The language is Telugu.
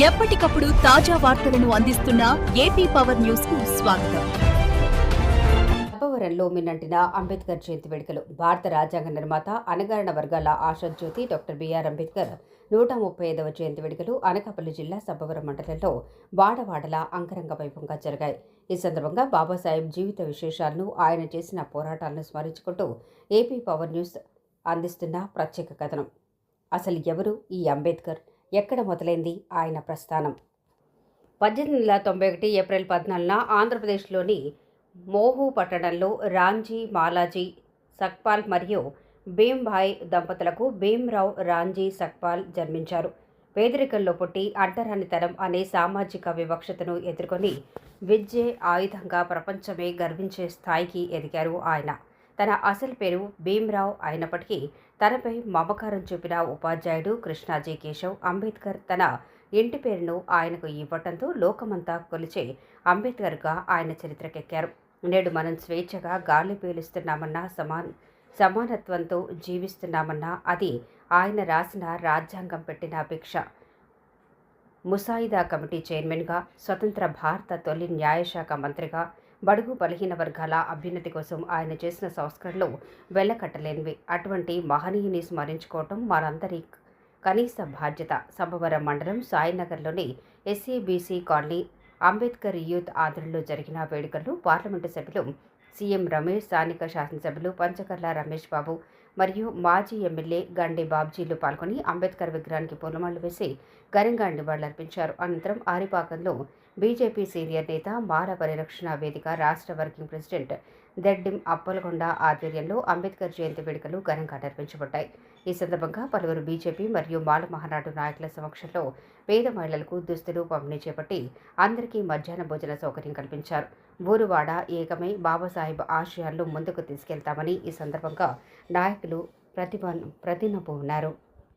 ఎప్పటికప్పుడు తాజా వార్తలను అందిస్తున్న ఏపీ పవర్ న్యూస్ కు స్వాగతం. సభవరంలో మిన్నంటిన అంబేద్కర్ జయంతి వేడుకలు. భారత రాజ్యాంగ నిర్మాత, అణగారిన వర్గాల ఆశాజ్యోతి డాక్టర్ బిఆర్ అంబేద్కర్ 135వ జయంతి వేడుకలు అనకాపల్లి జిల్లా సభవరం మండలంలో వాడవాడలా అంగరంగ వైభవంగా జరిగాయి. ఈ సందర్భంగా బాబాసాహెబ్ జీవిత విశేషాలను, ఆయన చేసిన పోరాటాలను స్మరించుకుంటూ ఏపీ పవర్ న్యూస్ అందిస్తున్న ప్రత్యేక కథనం. అసలు ఎవరు ఈ అంబేద్కర్? ఎక్కడ మొదలైంది ఆయన ప్రస్థానం? 1891 ఏప్రిల్ 14న ఆంధ్రప్రదేశ్లోని మోహు పట్టణంలో రాంజీ మాలాజీ సక్పాల్ మరియు భీమ్భాయ్ దంపతులకు భీమ్రావ్ రాంజీ సక్పాల్ జన్మించారు. పేదరికంలో పుట్టి అంటరానితనం అనే సామాజిక వివక్షతను ఎదుర్కొని విద్యే ఆయుధంగా ప్రపంచమే గర్వించే స్థాయికి ఎదిగారు ఆయన. తన అసలు పేరు భీమ్రావ్ అయినప్పటికీ తనపై మమకారం చూపిన ఉపాధ్యాయుడు కృష్ణాజీ కేశవ్ అంబేద్కర్ తన ఇంటి పేరును ఆయనకు ఇవ్వటంతో లోకమంతా కొలిచే అంబేద్కర్గా ఆయన చరిత్రకెక్కారు. నేడు మనం స్వేచ్ఛగా గాలి పీలుస్తున్నామన్నా, సమానత్వంతో జీవిస్తున్నామన్నా అది ఆయన రాసిన రాజ్యాంగం పెట్టిన భిక్ష. ముసాయిదా కమిటీ చైర్మన్గా, స్వతంత్ర భారత తొలి న్యాయశాఖ మంత్రిగా, బడుగు బలహీన వర్గాల అభ్యున్నతి కోసం ఆయన చేసిన సంస్కరణలు వెల్లకట్టలేనివి. అటువంటి మహనీయుని స్మరించుకోవటం మనందరి కనీస బాధ్యత. సభవరం మండలం సాయినగర్లోని ఎస్సీబీసీ కాలనీ అంబేద్కర్ యూత్ ఆధ్వర్యంలో జరిగిన వేడుకల్లో పార్లమెంటు సభ్యులు సీఎం రమేష్, స్థానిక శాసనసభ్యులు పంచకర్ల రమేష్ బాబు మరియు మాజీ ఎమ్మెల్యే గండి బాబ్జీలు పాల్గొని అంబేద్కర్ విగ్రహానికి పూలమాలలు వేసి ఘనంగా నివాళులర్పించారు. అనంతరం ఆరిపాకంలో బీజేపీ సీనియర్ నేత, మాల పరిరక్షణ వేదిక రాష్ట్ర వర్కింగ్ ప్రెసిడెంట్ దెడ్డిం అప్పలకొండ ఆధ్వర్యంలో అంబేద్కర్ జయంతి వేడుకలు ఘనంగా నిర్వహించబడ్డాయి. ఈ సందర్భంగా పలువురు బీజేపీ మరియు మాల మహానాడు నాయకుల సమక్షంలో పేద మహిళలకు దుస్తులు పంపిణీ చేపట్టి అందరికీ మధ్యాహ్న భోజన సౌకర్యం కల్పించారు. ఊరువాడ ఏకమై బాబాసాహెబ్ ఆశయాలను ముందుకు తీసుకెళ్తామని ఈ సందర్భంగా నాయకులు ప్రతినబూన్నారు.